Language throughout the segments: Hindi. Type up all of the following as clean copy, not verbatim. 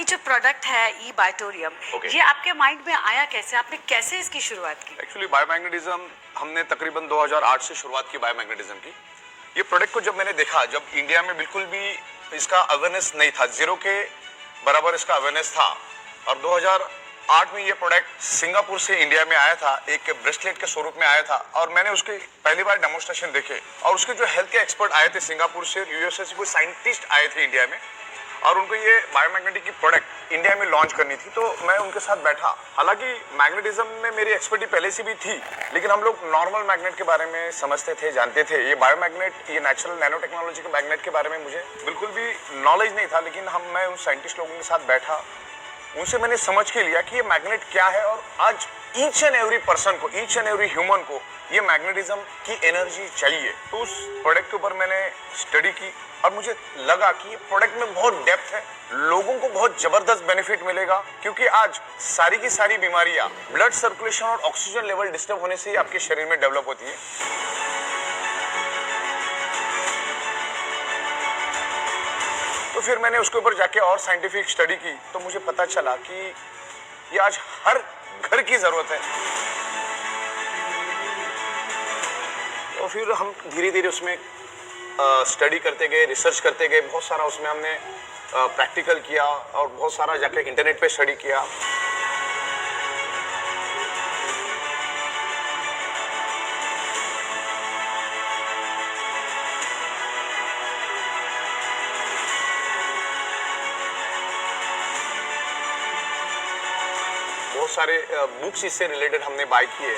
जो प्रोडक्ट है ई बायोटोरियम, ये आपके माइंड में आया कैसे? आपने कैसे इसकी शुरुआत की? एक्चुअली बायोमैग्नेटिज्म हमने तकरीबन 2008 से शुरुआत की बायोमैग्नेटिज्म की। ये प्रोडक्ट को जब मैंने देखा, जब इंडिया में बिल्कुल भी इसका अवेयरनेस नहीं था, जीरो के बराबर इसका अवेयरनेस था, और 2008 में ये प्रोडक्ट सिंगापुर से इंडिया में आया था, एक ब्रेसलेट के स्वरूप में आया था, और मैंने उसके पहली बार डेमोन्स्ट्रेशन देखे, और उसके जो हेल्थ के एक्सपर्ट आए थे सिंगापुर से, यूएसए से कोई साइंटिस्ट आए थे इंडिया में, और उनको ये बायोमैग्नेटिक की प्रोडक्ट इंडिया में लॉन्च करनी थी, तो मैं उनके साथ बैठा। हालांकि मैग्नेटिज्म में मेरी एक्सपर्टी पहले से भी थी, लेकिन हम लोग नॉर्मल मैग्नेट के बारे में समझते थे, जानते थे। ये बायोमैग्नेट, ये नेचुरल नैनो टेक्नोलॉजी के मैग्नेट के बारे में मुझे बिल्कुल भी नॉलेज नहीं था, लेकिन मैं उन साइंटिस्ट लोगों के साथ बैठा, उनसे मैंने समझ के लिया कि ये मैग्नेट क्या है, और आज ईच एंड एवरी पर्सन को, ईच एंड एवरी ह्यूमन को ये मैग्नेटिज्म की एनर्जी चाहिए। तो उस प्रोडक्ट के ऊपर मैंने स्टडी की, और मुझे लगा कि ये प्रोडक्ट में बहुत डेप्थ है, लोगों को बहुत जबरदस्त बेनिफिट मिलेगा, क्योंकि आज सारी की सारी बीमारियां ब्लड सर्कुलेशन और ऑक्सीजन लेवल डिस्टर्ब होने से ही आपके शरीर में डेवलप होती है। तो फिर मैंने उसके ऊपर जाके और साइंटिफिक स्टडी की, तो मुझे पता चला कि ये आज हर घर की जरूरत है। तो फिर हम धीरे धीरे उसमें स्टडी करते गए, रिसर्च करते गए, बहुत सारा उसमें हमने प्रैक्टिकल किया, और बहुत सारा जाके इंटरनेट पे स्टडी किया। बहुत सारे बुक्स इससे रिलेटेड हमने बाय किए।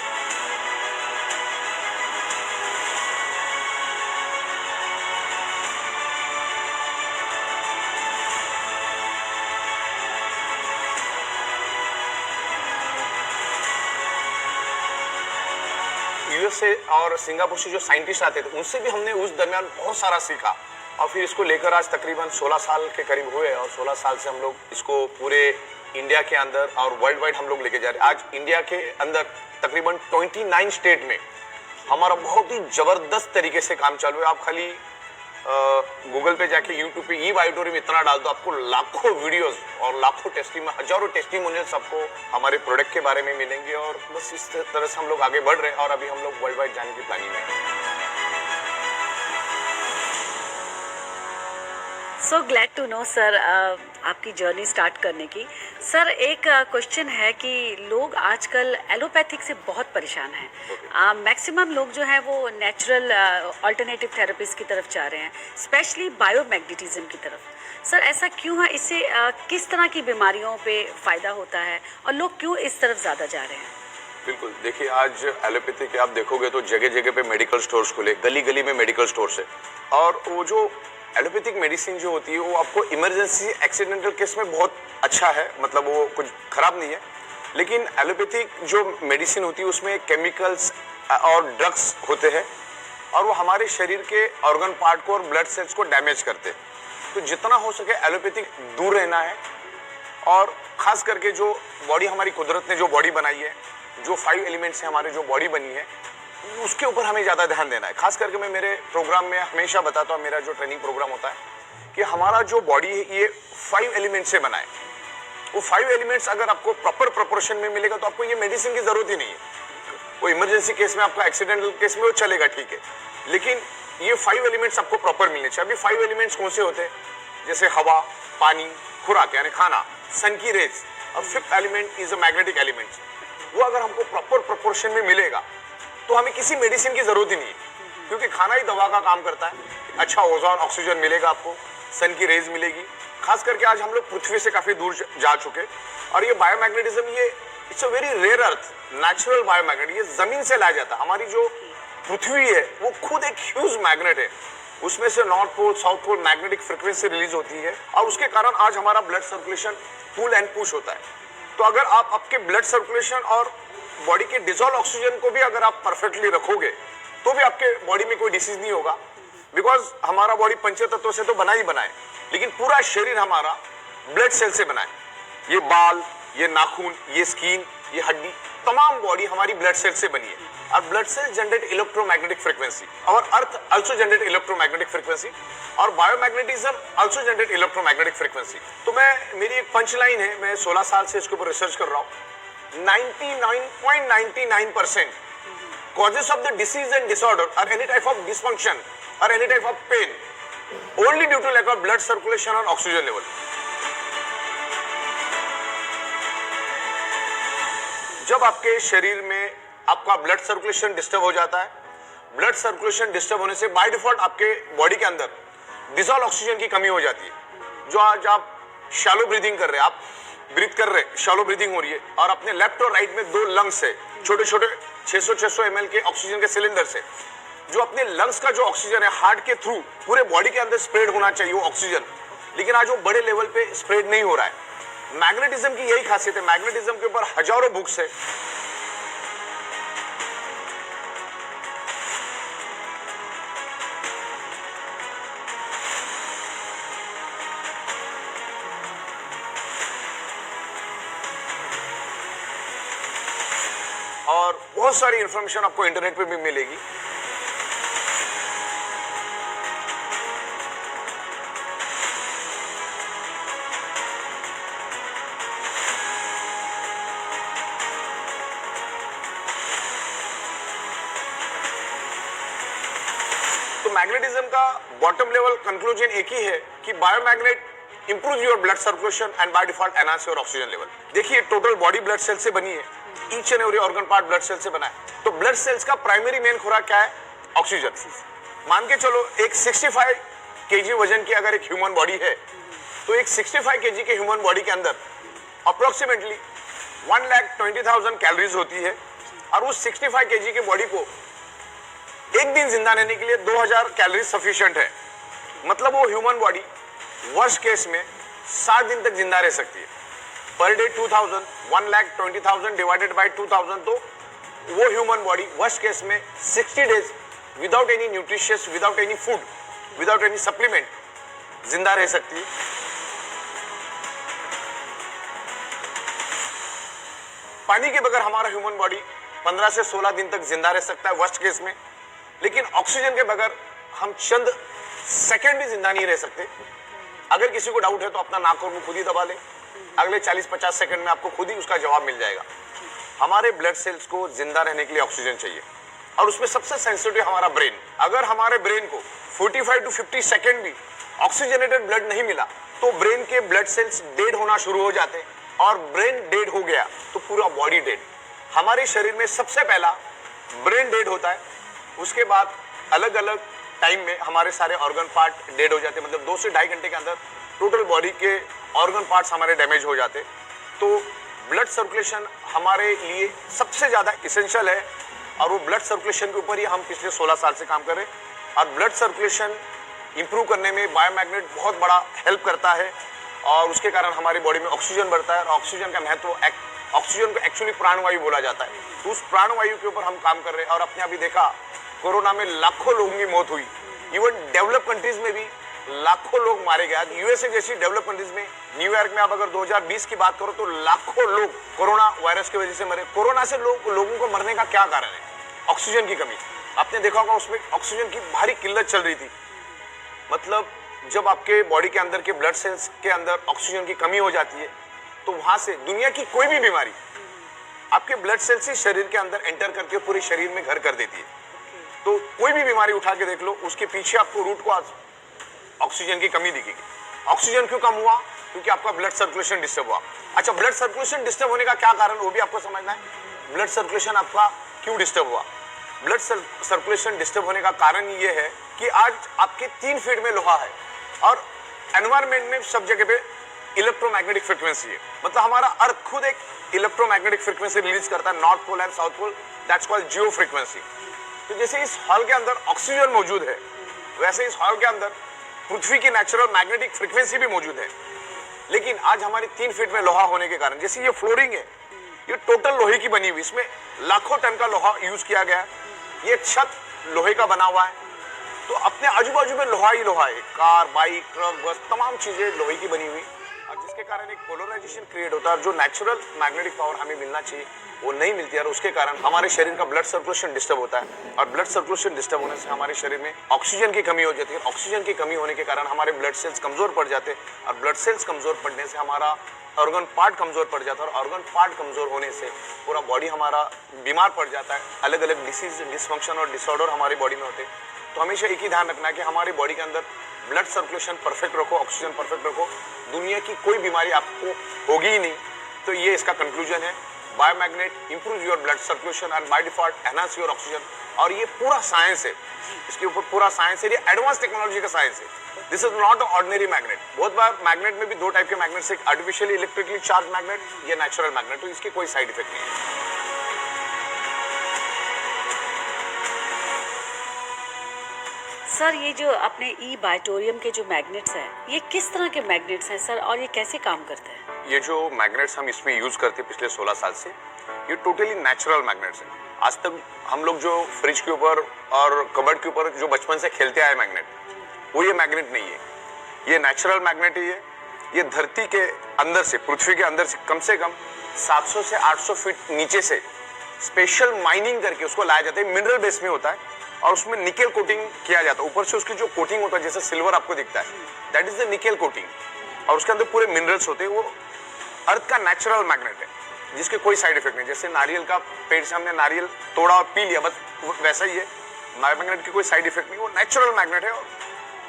यूएसए और सिंगापुर से जो साइंटिस्ट आते थे, उनसे भी हमने उस दरमियान बहुत सारा सीखा, और फिर इसको लेकर आज तकरीबन 16 साल के करीब हुए, और 16 साल से हम लोग इसको पूरे इंडिया के अंदर और वर्ल्ड वाइड हम लोग लेके जा रहे हैं। आज इंडिया के अंदर तकरीबन 29 स्टेट में हमारा बहुत ही जबरदस्त तरीके से काम चालू है। आप खाली गूगल पे जाके यूट्यूब पे ई बायोटोरियम इतना डाल दो, आपको लाखों वीडियोस और लाखों हजारों टेस्टिमोनियल्स आपको हमारे प्रोडक्ट के बारे में मिलेंगे, और बस इस तरह से हम लोग आगे बढ़ रहे हैं, और अभी हम लोग वर्ल्ड वाइड जाने की प्लानिंग में हैं। So glad to know sir, आपकी जर्नी स्टार्ट करने की। सर, एक क्वेश्चन है कि लोग आजकल एलोपैथिक से बहुत परेशान हैं। मैक्सिमम लोग जो हैं वो नेचुरल अल्टरनेटिव थेरेपीज की तरफ जा रहे हैं, स्पेशली बायोमैग्नेटिज्म की तरफ। सर, ऐसा क्यों है? इससे किस तरह की बीमारियों पे फ़ायदा होता है, और लोग क्यों इस तरफ ज़्यादा जा रहे हैं? बिल्कुल, देखिए, आज एलोपैथी के आप देखोगे तो जगह जगह पे मेडिकल स्टोर्स खुले, गली गली में मेडिकल स्टोर्स है, और वो जो एलोपैथिक मेडिसिन जो होती है वो आपको इमरजेंसी एक्सीडेंटल केस में बहुत अच्छा है, मतलब वो कुछ खराब नहीं है। लेकिन एलोपैथिक जो मेडिसिन होती है उसमें केमिकल्स और ड्रग्स होते हैं, और वो हमारे शरीर के ऑर्गन पार्ट को और ब्लड सेल्स को डैमेज करते हैं। तो जितना हो सके एलोपैथिक दूर रहना है, और खास करके जो बॉडी हमारी कुदरत ने जो बॉडी बनाई है, जो 5 एलिमेंट्स से हमारी जो बॉडी बनी है, उसके ऊपर हमें ज़्यादा ध्यान देना है। खास करके मैं मेरे प्रोग्राम में हमेशा बताता हूँ, मेरा जो ट्रेनिंग प्रोग्राम होता है, कि हमारा जो बॉडी है ये 5 एलिमेंट्स से बना है। वो 5 एलिमेंट्स अगर आपको प्रॉपर प्रोपोर्शन में मिलेगा तो आपको ये मेडिसिन की जरूरत ही नहीं है। वो इमरजेंसी केस में, आपका एक्सीडेंटल केस में वो चलेगा, ठीक है, लेकिन ये 5 एलिमेंट्स आपको प्रॉपर मिलने चाहिए। अभी 5 एलिमेंट्स कौन से होते हैं? जैसे हवा, पानी, खुराक यानी खाना, सन की रेज, और 5th element is a magnetic element. वो अगर हमको प्रॉपर प्रोपोर्शन में मिलेगा तो हमें किसी मेडिसिन की जरूरत ही नहीं है, क्योंकि खाना ही दवा का काम करता है। अच्छा ओजोन, ऑक्सीजन मिलेगा आपको, सन की रेज मिलेगी। खास करके आज हम लोग पृथ्वी से काफी दूर जा चुके, और ये बायोमैग्नेटिज्म, ये it's a very rare earth natural biomagnet, ये जमीन से लाया जाता है। हमारी जो पृथ्वी है वो खुद एक ह्यूज मैग्नेट है, उसमें से north pole south pole magnetic frequency release होती है, और उसके कारण आज हमारा blood circulation pull and push होता है। तो अगर आप आपके ब्लड सर्कुलेशन और बॉडी के डिजोल्व ऑक्सीजन को भी अगर आप परफेक्टली रखोगे तो भी आपके बॉडी में कोई डिसीज नहीं होगा, बिकॉज हमारा बॉडी पंचतत्वों से तो बना ही बना है, लेकिन पूरा शरीर हमारा ब्लड सेल से बना है। ये बाल, ये नाखून, ये स्किन, ये हड्डी, तमाम बॉडी हमारी ब्लड सेल से बनी है। और blood sale generate electromagnetic frequency और अर्थ आल्सो जनरेट इलेक्ट्रोमैग्नेटिक फ्रीक्वेंसी और biomagnetism also generate electromagnetic frequency. तो मेरी एक पंच लाइन है, मैं 16 साल से इसके ऊपर रिसर्च कर रहा हूँ। 99.99% causes of the disease and disorder or any type of dysfunction or any type of pain only due to lack of blood circulation or oxygen level. जब आपके शरीर में आपका ब्लड सर्कुलेशन डिस्टर्ब हो जाता है, ब्लड सर्कुलेशन डिस्टर्ब होने से बाय डिफॉल्ट आपके बॉडी के अंदर डिसॉल्व ऑक्सीजन की कमी हो जाती है। जो आज आप शैलो ब्रीदिंग कर रहे हैं, आप ब्रीथ कर रहे हैं, शैलो ब्रीदिंग हो रही है और अपने लेफ्ट और राइट में 2 लंग्स है, छोटे छोटे 600 ml के ऑक्सीजन के सिलेंडर से जो अपने लंग्स का जो ऑक्सीजन है हार्ट के थ्रू पूरे बॉडी के अंदर स्प्रेड होना चाहिए वो ऑक्सीजन, लेकिन आज वो बड़े लेवल पे स्प्रेड नहीं हो रहा है। मैग्नेटिज्म की यही खासियत है, मैग्नेटिज्म के ऊपर हजारों बुक्स है। और बहुत सारी इंफॉर्मेशन आपको इंटरनेट पे भी मिलेगी। तो मैग्नेटिज्म का बॉटम लेवल कंक्लूजन एक ही है कि biomagnet improve your blood circulation and by default enhance your oxygen level. देखिए टोटल बॉडी ब्लड सेल से बनी है, each and every organ part blood cell से बना है। तो ब्लड सेल्स का प्राइमरी मेन खुराक क्या है? ऑक्सीजन। मान के चलो एक 65 केजी वजन की अगर एक ह्यूमन बॉडी है तो एक 65 केजी के ह्यूमन बॉडी के अंदर अप्रोक्सीमेटली 1,20,000 कैलोरीज होती है और उस 65 केजी के बॉडी को एक दिन जिंदा रहने के लिए 2000 कैलोरी सफिशिएंट है। मतलब वो ह्यूमन बॉडी वर्स्ट केस में 7 दिन तक जिंदा रह सकती है। पर डे 2000, 1,20,000 डिवाइडेड बाय 2000, तो वो ह्यूमन बॉडी वर्स्ट केस में 60 days without any nutritious, without any food, without any supplement जिंदा रह सकती है। पानी के बगैर हमारा ह्यूमन बॉडी 15 से 16 दिन तक जिंदा रह सकता है वर्स्ट केस में, लेकिन ऑक्सीजन के बगैर हम चंद सेकंड भी जिंदा नहीं रह सकते। अगर किसी को डाउट है तो अपना नाक और मुंह खुद ही दबा ले, अगले 40-50 सेकंड में आपको खुद ही उसका जवाब मिल जाएगा। हमारे ब्लड सेल्स को जिंदा रहने के लिए ऑक्सीजन चाहिए और उसमें सबसे सेंसिटिव हमारा ब्रेन। अगर हमारे ब्रेन को 45 to 50 सेकंड भी ऑक्सीजनेटेड ब्लड नहीं मिला तो ब्रेन के ब्लड सेल्स डेड होना शुरू हो जाते, और ब्रेन डेड हो गया तो पूरा बॉडी डेड। हमारे शरीर में सबसे पहला ब्रेन डेड होता है, उसके बाद अलग अलग टाइम में हमारे सारे ऑर्गन पार्ट डेड हो जाते, मतलब 2 से 2.5 घंटे के अंदर टोटल बॉडी के ऑर्गन पार्ट्स हमारे डैमेज हो जाते। तो ब्लड सर्कुलेशन हमारे लिए सबसे ज़्यादा इसेंशियल है और वो ब्लड सर्कुलेशन के ऊपर ही हम पिछले 16 साल से काम कर रहे हैं। और ब्लड सर्कुलेशन इंप्रूव करने में बायोमैग्नेट बहुत बड़ा हेल्प करता है और उसके कारण हमारी बॉडी में ऑक्सीजन बढ़ता है। और ऑक्सीजन का महत्व, ऑक्सीजन को एक्चुअली प्राणवायु बोला जाता है, तो उस प्राणवायु के ऊपर हम काम कर रहे हैं। और अपने अभी देखा कोरोना में लाखों लोगों की मौत हुई, इवन डेवलप कंट्रीज में भी लाखों लोग मारे गए। आज यूएसए जैसी डेवलप कंट्रीज में, न्यूयॉर्क में आप अगर 2020 की बात करो तो लाखों लोग कोरोना वायरस की वजह से मरे। कोरोना से लोगों को मरने का क्या कारण है? ऑक्सीजन की कमी। आपने देखा होगा उसमें ऑक्सीजन की भारी किल्लत चल रही थी। मतलब जब आपके बॉडी के अंदर के ब्लड सेल्स के अंदर ऑक्सीजन की कमी हो जाती है तो वहां से दुनिया की कोई भी बीमारी आपके ब्लड सेल्स ही शरीर के अंदर एंटर करके पूरे शरीर में घर कर देती है। तो कोई भी बीमारी उठा के देख लो, उसके पीछे आपको रूट को ऑक्सीजन की कमी दिखेगी। ऑक्सीजन क्यों कम हुआ? क्योंकि आपका ब्लड सर्कुलेशन डिस्टर्ब हुआ। अच्छा, ब्लड सर्कुलेशन डिस्टर्ब होने का क्या कारण, वो भी आपको समझना है। ब्लड सर्कुलेशन आपका क्यों डिस्टर्ब हुआ? ब्लड सर्कुलेशन डिस्टर्ब होने का कारण ये है कि आज आपके 3 फीट में लोहा है और एनवायरमेंट में सब जगह पे इलेक्ट्रोमैग्नेटिक फ्रीक्वेंसी है। मतलब हमारा अर्थ खुद एक इलेक्ट्रोमैग्नेटिक फ्रीक्वेंसी रिलीज करता है, north pole and south pole, that's called geo frequency. तो जैसे इस हॉल के अंदर ऑक्सीजन मौजूद है, वैसे इस हॉल के अंदर पृथ्वी की नेचुरल मैग्नेटिक फ्रीक्वेंसी भी मौजूद है। लेकिन आज हमारी 3 फीट में लोहा होने के कारण, जैसे ये फ्लोरिंग है, ये टोटल लोहे की बनी हुई, इसमें लाखों टन का लोहा यूज किया गया है। ये छत लोहे का बना हुआ है, तो अपने आजू बाजू में लोहा ही लोहा है। कार, बाइक, ट्रक, बस, तमाम चीजें लोहे की बनी हुई। और जिसके कारण एक पोलराइजेशन क्रिएट होता है और जो नेचुरल मैग्नेटिक पावर हमें मिलना चाहिए वो नहीं मिलती है और उसके कारण हमारे शरीर का ब्लड सर्कुलेशन डिस्टर्ब होता है और ब्लड सर्कुलेशन डिस्टर्ब होने से हमारे शरीर में ऑक्सीजन की कमी हो जाती है। ऑक्सीजन की कमी होने के कारण हमारे ब्लड सेल्स कमजोर पड़ जाते हैं और ब्लड सेल्स कमजोर पड़ने से हमारा ऑर्गन पार्ट कमजोर पड़ जाता है और ऑर्गन पार्ट कमजोर होने से पूरा बॉडी हमारा बीमार पड़ जाता है। अलग अलग डिसीज डिसफंक्शन और डिसऑर्डर हमारी बॉडी में होते हैं। तो हमेशा एक ही ध्यान रखना है कि हमारी बॉडी के अंदर ब्लड सर्कुलेशन परफेक्ट रखो, ऑक्सीजन परफेक्ट रखो, दुनिया की कोई बीमारी आपको होगी ही नहीं। तो ये इसका कंक्लूजन है। Biomagnet improve your blood circulation and by default enhance your oxygen. और ये पूरा साइंस है, इसके ऊपर पूरा साइंस है, ये एडवांस टेक्नोलॉजी का साइंस है। This is not ordinary magnet. बहुत बार मैग्नेट में भी दो टाइप के मैग्नेट्स, एक आर्टिफिशियली इलेक्ट्रिकली चार्ज मैग्नेट, ये नेचुरल मैग्नेट। तो इसके कोई साइड इफेक्ट नहीं है। सर ये जो अपने ई बायोटोरियम के जो मैग्नेट्स हैं, ये किस तरह के मैग्नेट्स हैं सर, और ये कैसे काम करते हैं? ये जो मैग्नेट्स हम इसमें यूज करते हैं पिछले 16 साल से, ये टोटली नेचुरल मैग्नेट्स हैं। आज तक हम लोग जो फ्रिज के ऊपर और कबर्ड के ऊपर जो बचपन से खेलते आए मैग्नेट, वो ये मैग्नेट नहीं है। ये नेचुरल मैग्नेट ही है। ये धरती के अंदर से, पृथ्वी के अंदर से कम 700 से 800 फीट नीचे से स्पेशल माइनिंग करके उसको लाया जाता है। मिनरल बेस में होता है और उसमें निकेल कोटिंग किया जाता है। ऊपर से उसकी जो कोटिंग होता है, जैसे सिल्वर आपको दिखता है, that is the nickel coating. और उसके अंदर पूरे मिनरल्स होते हैं। वो अर्थ का नेचुरल मैग्नेट है जिसके कोई साइड इफेक्ट नहीं। जैसे नारियल का पेड़ से हमने नारियल तोड़ा और पी लिया, बस वैसा ही है। बायोमैग्नेट की कोई साइड इफेक्ट नहीं, वो नेचुरल मैग्नेट है और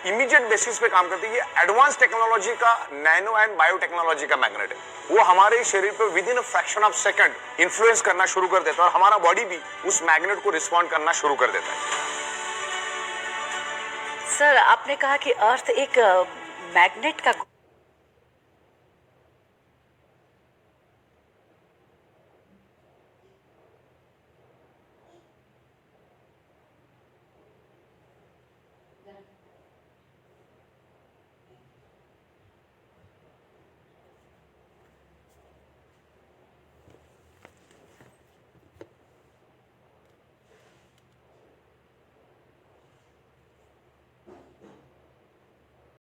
इमीडिएट बेसिस पे काम करती है। ये एडवांस टेक्नोलॉजी का, नैनो एंड बायोटेक्नोलॉजी का मैग्नेट है। वो हमारे शरीर पे with in a fraction of second influence करना शुरू कर देता है और हमारा बॉडी भी उस मैग्नेट को रिस्पॉन्ड करना शुरू कर देता है। सर आपने कहा कि अर्थ एक मैग्नेट का